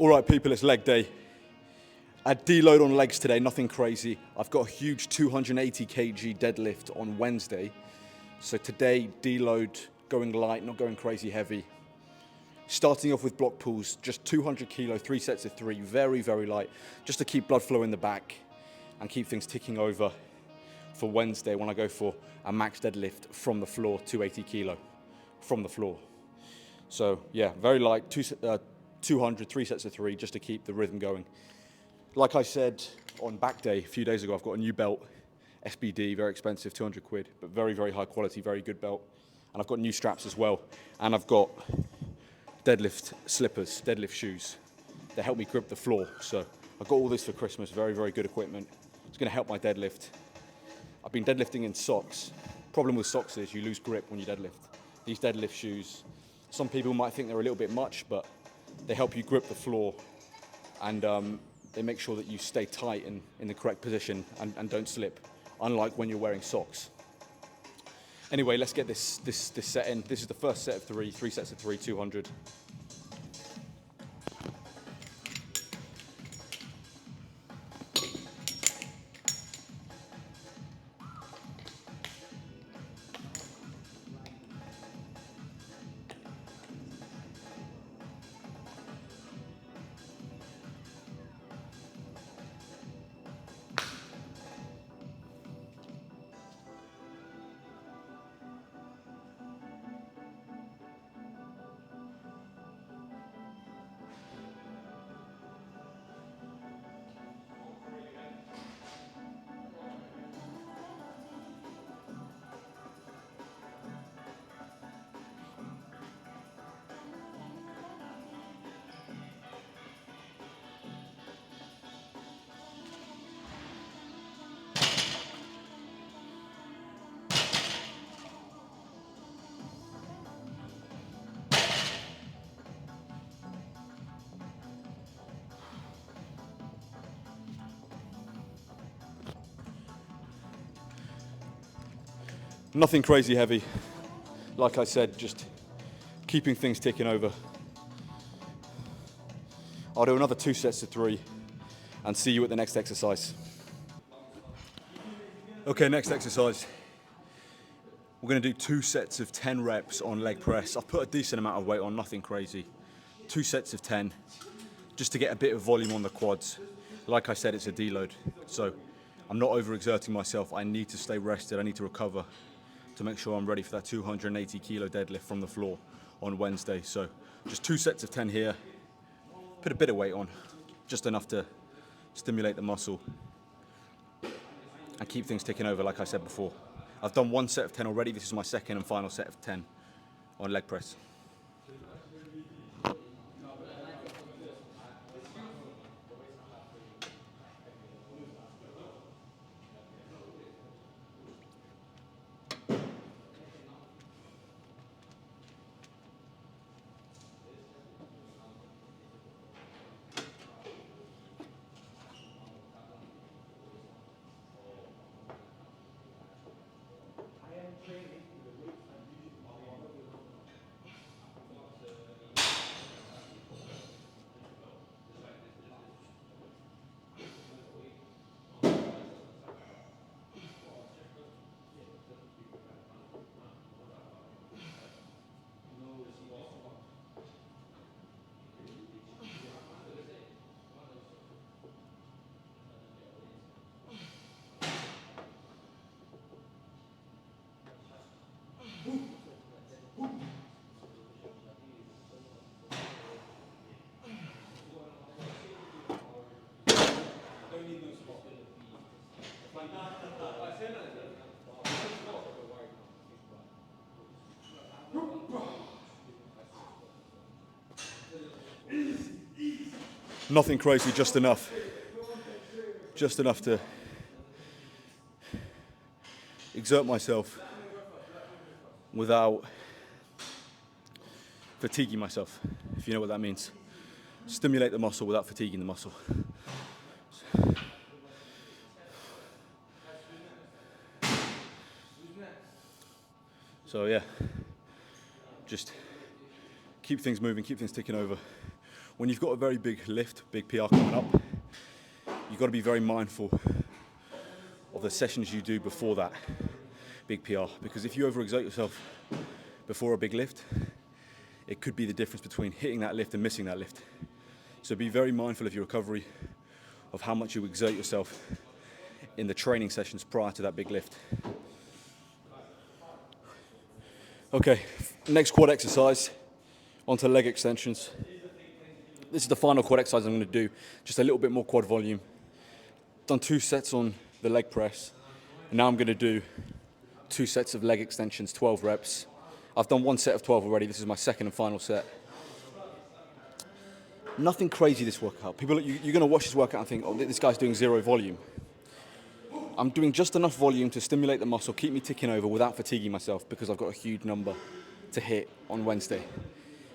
All right, people, it's leg day. At deload on legs today, nothing crazy. I've got a huge 280 kg deadlift on Wednesday. So today, deload, going light, not going crazy heavy. Starting off with block pulls, just 200 kilo, 3 sets of 3, very, very light, just to keep blood flow in the back and keep things ticking over for Wednesday when I go for a max deadlift from the floor, 280 kilo from the floor. So yeah, very light, 200, 3 sets of 3, just to keep the rhythm going. Like I said on back day a few days ago, I've got a new belt, SBD, very expensive, 200 quid, but very, very high quality, very good belt. And I've got new straps as well. And I've got deadlift slippers, deadlift shoes. They help me grip the floor. So I got all this for Christmas, very, very good equipment. It's gonna help my deadlift. I've been deadlifting in socks. Problem with socks is you lose grip when you deadlift. These deadlift shoes, some people might think they're a little bit much, but they help you grip the floor, and they make sure that you stay tight and in the correct position and don't slip, unlike when you're wearing socks. Anyway, let's get this set in. This is the first set of 3 sets of 3, 200. Nothing crazy heavy. Like I said, just keeping things ticking over. I'll do another 2 sets of 3 and see you at the next exercise. Okay, next exercise. We're gonna do 2 sets of 10 reps on leg press. I've put a decent amount of weight on, nothing crazy. 2 sets of 10, just to get a bit of volume on the quads. Like I said, it's a deload, so I'm not overexerting myself. I need to stay rested, I need to recover to make sure I'm ready for that 280 kilo deadlift from the floor on Wednesday. So just 2 sets of 10 here, put a bit of weight on, just enough to stimulate the muscle and keep things ticking over, like I said before. I've done 1 set of 10 already. This is my second and final set of 10 on leg press. Nothing crazy, just enough. Just enough to exert myself without fatiguing myself, if you know what that means. Stimulate the muscle without fatiguing the muscle. So yeah, just keep things moving, keep things ticking over. when you've got a very big lift, big PR coming up, you've got to be very mindful of the sessions you do before that big PR, because if you overexert yourself before a big lift, it could be the difference between hitting that lift and missing that lift. So be very mindful of your recovery, of how much you exert yourself in the training sessions prior to that big lift. Okay, next quad exercise, onto leg extensions. This is the final quad exercise I'm going to do, just a little bit more quad volume. Done 2 sets on the leg press, and now I'm going to do 2 sets of leg extensions, 12 reps. I've done 1 set of 12 already, this is my second and final set. Nothing crazy this workout. People, you're going to watch this workout and think, oh, this guy's doing 0 volume. I'm doing just enough volume to stimulate the muscle, keep me ticking over without fatiguing myself, because I've got a huge number to hit on Wednesday.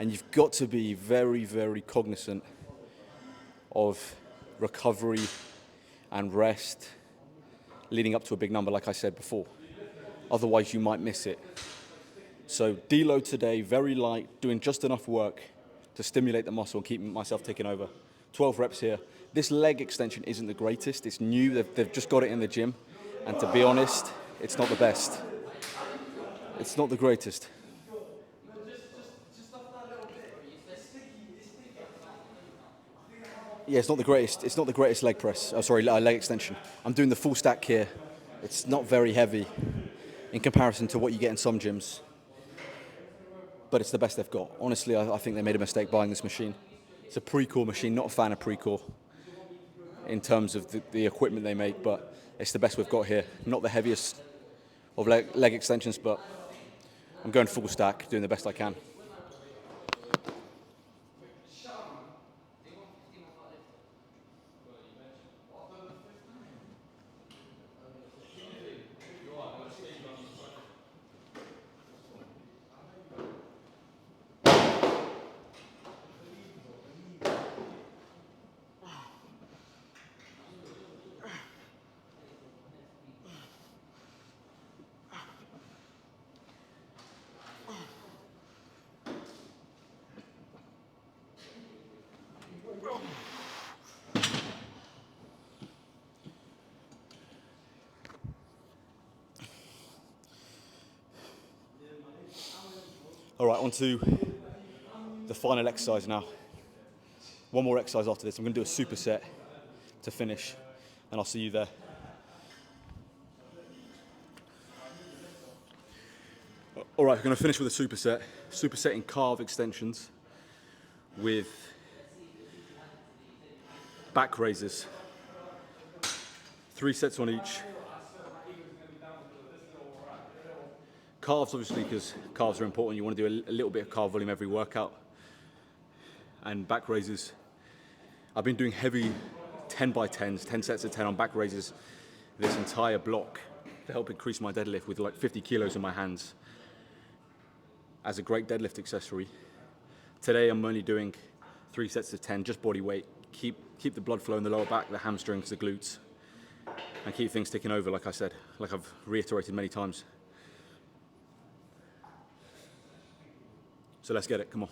And you've got to be very, very cognizant of recovery and rest leading up to a big number, like I said before. Otherwise, you might miss it. So deload today, very light, doing just enough work to stimulate the muscle and keep myself ticking over. 12 reps here. This leg extension isn't the greatest. It's new. They've just got it in the gym. And to be honest, it's not the best. It's not the greatest. Yeah, it's not the greatest. It's not the greatest leg press. Oh, sorry, leg extension. I'm doing the full stack here. It's not very heavy in comparison to what you get in some gyms, but it's the best they've got. Honestly, I think they made a mistake buying this machine. It's a pre-core machine. Not a fan of pre-core in terms of the equipment they make, but it's the best we've got here. Not the heaviest of leg extensions, but I'm going full stack, doing the best I can. All right, on to the final exercise now. One more exercise after this. I'm going to do a superset to finish, and I'll see you there. All right, we're going to finish with a superset. Superset in calf extensions with back raises. 3 sets on each. Calves, obviously, because calves are important. You want to do a little bit of calf volume every workout. And back raises. I've been doing heavy 10 by 10s, 10 sets of 10 on back raises this entire block to help increase my deadlift with like 50 kilos in my hands as a great deadlift accessory. Today I'm only doing 3 sets of 10, just body weight. Keep the blood flow in the lower back, the hamstrings, the glutes, and keep things ticking over, like I said, like I've reiterated many times. So let's get it, come on.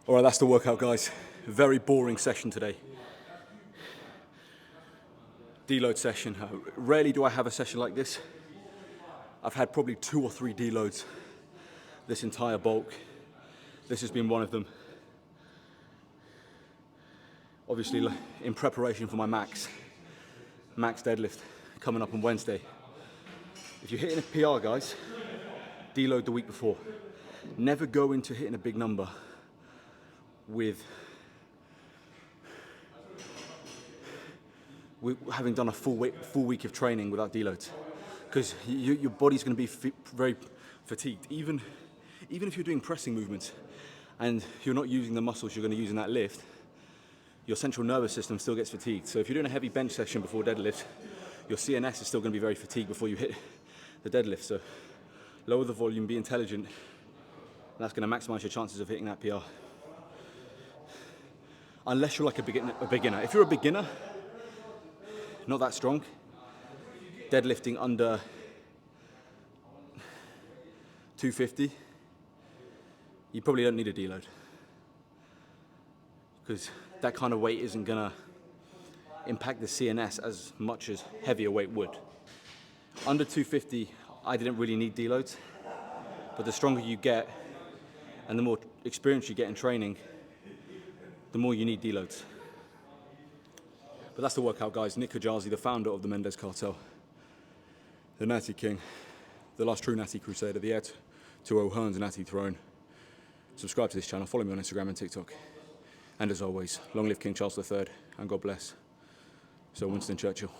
All right, that's the workout, guys. Very boring session today. Deload session. Rarely do I have a session like this. I've had probably 2 or 3 deloads this entire bulk. This has been one of them. Obviously, in preparation for my max deadlift coming up on Wednesday. If you're hitting a PR, guys, deload the week before. Never go into hitting a big number with having done a full week of training without deloads, because your body's going to be very fatigued. Even if you're doing pressing movements and you're not using the muscles you're going to use in that lift, your central nervous system still gets fatigued. So if you're doing a heavy bench session before deadlift, your CNS is still going to be very fatigued before you hit the deadlift. So lower the volume, be intelligent, and that's going to maximize your chances of hitting that PR. Unless you're like a beginner. If you're a beginner, not that strong, deadlifting under 250, you probably don't need a deload, because that kind of weight isn't gonna impact the CNS as much as heavier weight would. Under 250, I didn't really need deloads, but the stronger you get and the more experience you get in training, the more you need deloads. But that's the workout, guys. Nick Kajazi, the founder of the Mendez Cartel, the Natty King, the last true Natty Crusader, the heir to O'Hearn's Natty throne. Subscribe to this channel, follow me on Instagram and TikTok. And as always, long live King Charles III, and God bless Sir Winston Churchill.